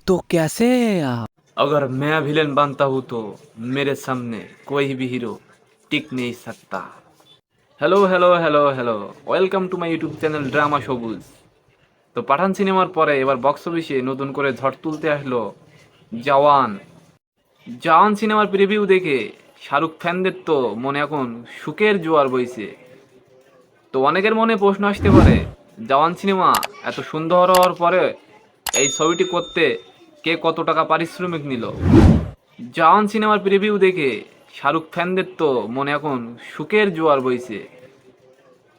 तो कैसे हैं आप? अगर मैं विलेन बनता हूँ तो मेरे सामने कोई भी हीरो टिक नहीं सकता। Hello hello hello hello, welcome to my YouTube channel drama সবুজ। তো পাঠান সিনেমার পরে এবার বক্স অফিসে নতুন করে ঝড় তুলতে আসলো জওয়ান। জওয়ান সিনেমার প্রিভিউ দেখে শাহরুখ ফ্যানদের তো মনে এখন সুখের জোয়ার বইছে। তো অনেকের মনে প্রশ্ন আসতে পারে, জওয়ান সিনেমা এত সুন্দর হওয়ার পরে এই ছবিটি করতে কে কত টাকা পারিশ্রমিক নিল। জওয়ান সিনেমার প্রিভিউ দেখে শাহরুখ ফ্যানদের তো মনে এখন সুখের জোয়ার বইছে।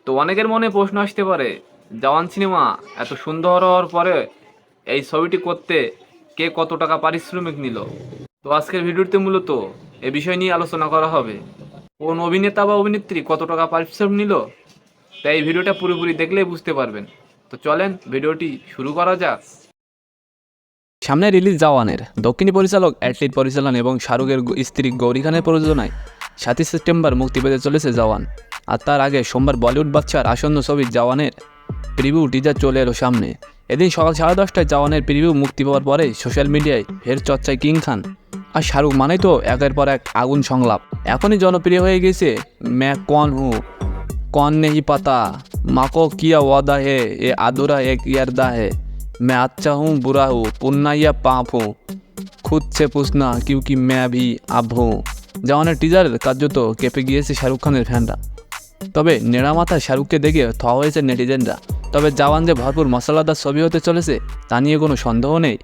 তো অনেকের মনে প্রশ্ন আসতে পারে, জওয়ান সিনেমা এত সুন্দর হওয়ার পরে এই ছবিটি করতে কে কত টাকা পারিশ্রমিক নিল। তো আজকের ভিডিওতে মূলত এ বিষয় নিয়ে আলোচনা করা হবে। কোন অভিনেতা বা অভিনেত্রী কত টাকা পারিশ্রমিক নিল, তাই এই ভিডিওটা পুরোপুরি দেখলেই বুঝতে পারবেন। তো চলেন ভিডিওটি শুরু করা যাক। সামনে রিলিজ জওয়ানের দক্ষিণী পরিচালক অ্যাটলিট পরিচালনা এবং শাহরুখের স্ত্রী গৌরী খানের প্রযোজনায় 7 সেপ্টেম্বর মুক্তি পেতে চলেছে জওয়ান। আর তার আগে সোমবার বলিউড বাদশার আসন্ন ছবি জওয়ানের প্রিভিউ টিজার চলে এলো সামনে। এদিন সকাল 10:30টায় জওয়ানের প্রিভিউ মুক্তি পাওয়ার পরে সোশ্যাল মিডিয়ায় ফের চর্চায় কিং খান আর শাহরুখ। মানেই তো একের পর এক আগুন সংলাপ। এখনই জনপ্রিয় হয়ে গেছে ম্যা কন হু कौन नहीं पता, माँ को किया वादा है ये अधूरा एक यारदा है, मैं अच्छा हूँ बुरा हूँ पुन्ना या पाप हूँ, खुद से पूछना क्योंकि मैं भी अब हूँ। জওয়ানের টিজারের কার্যত কেঁপে গিয়েছে শাহরুখ খানের ফ্যানরা। তবে নেড়া মাথায় শাহরুখকে দেখে থা হয়েছে নেটিজেনরা। তবে জওয়ান যে ভরপুর মশলাদার ছবি হতে চলেছে তা নিয়ে কোনো সন্দেহ নেই।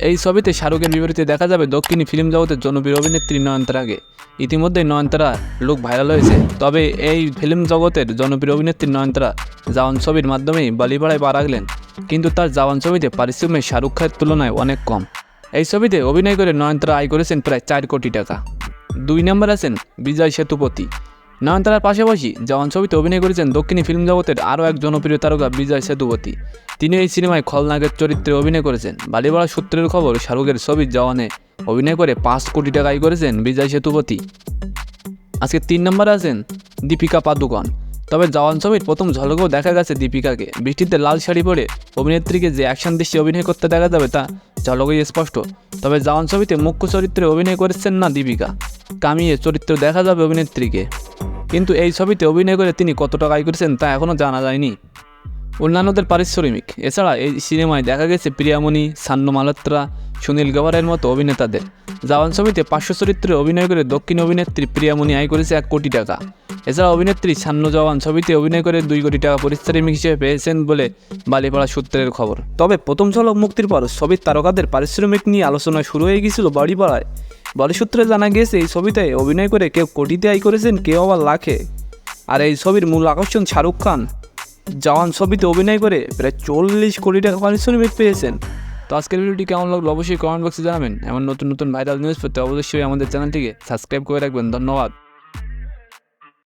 এই ছবিতে শাহরুখের বিপরীতে দেখা যাবে দক্ষিণী ফিল্ম জগতের জনপ্রিয় অভিনেত্রী নয়নতারাকে। ইতিমধ্যেই নয়নতারা লুক ভাইরাল হয়েছে। তবে এই ফিল্ম জগতের জনপ্রিয় অভিনেত্রী নয়নতারা জওয়ান ছবির মাধ্যমেই বালিপাড়ায় পা রাখলেন। কিন্তু তার জওয়ান ছবিতে পারিশ্রমিক শাহরুখ খানের তুলনায় অনেক কম। এই ছবিতে অভিনয় করে নয়নতারা আয় করেছেন প্রায় 4 কোটি টাকা। 2 নম্বর আছেন বিজয় সেতুপতি। নয়নতারার পাশাপাশি জওয়ান ছবিতে অভিনয় করেছেন দক্ষিণী ফিল্ম জগতের আরও এক জনপ্রিয় তারকা বিজয় সেতুপতি। তিনি এই সিনেমায় খলনায়কের চরিত্রে অভিনয় করেছেন। বালিপাড়া সূত্রের খবর, শাহরুখের ছবি জওয়ানে অভিনয় করে 5 কোটি টাকা আয় করেছেন বিজয় সেতুপতি। আজকে 3 নম্বরে আছেন দীপিকা পাদুকোন। তবে জওয়ান ছবির প্রথম ঝলকেও দেখা গেছে দীপিকাকে। বৃষ্টিতে লাল শাড়ি পরে অভিনেত্রীকে যে অ্যাকশন দৃশ্যে অভিনয় করতে দেখা যাবে তা ঝলকেই স্পষ্ট। তবে জওয়ান ছবিতে মুখ্য চরিত্রে অভিনয় করেছেন না দীপিকা, কামিয়ে চরিত্র দেখা যাবে অভিনেত্রীকে। কিন্তু এই ছবিতে অভিনয় করে তিনি কত টাকা আয় করেছেন তা এখনও জানা যায়নি। অন্যান্যদের পারিশ্রমিক এছাড়া এই সিনেমায় দেখা গেছে প্রিয়ামণি, সান্নু মালহোত্রা, সুনীল গ্রোভারের মতো অভিনেতাদের। জওয়ান ছবিতে পার্শ্ব চরিত্রে অভিনয় করে দক্ষিণ অভিনেত্রী প্রিয়ামণি আয় করেছে 1 কোটি টাকা। এছাড়া অভিনেত্রী সান্নু জওয়ান ছবিতে অভিনয় করে 2 কোটি টাকা পারিশ্রমিক হিসেবে পেয়েছেন বলে বালিপাড়া সূত্রের খবর। তবে প্রথম ঝলক মুক্তির পর ছবির তারকাদের পারিশ্রমিক নিয়ে আলোচনা শুরু হয়ে গিয়েছিল বাড়িপাড়ায়। বলি সূত্রে জানা গিয়েছে এই ছবিতে অভিনয় করে কেউ কোটিতে আয় করেছেন, কেউ আবার লাখে। আর এই ছবির মূল আকর্ষণ শাহরুখ খান জওয়ান ছবিতে অভিনয় করে প্রায় 40 কোটি টাকা পারিশ্রমিক পেয়েছেন। তো আজকের ভিডিওটি কেমন লাগলো অবশ্যই কমেন্ট বক্সে জানাবেন। এমন নতুন নতুন ভাইরাল নিউজ পেতে অবশ্যই আমাদের চ্যানেলটিকে সাবস্ক্রাইব করে রাখবেন। ধন্যবাদ।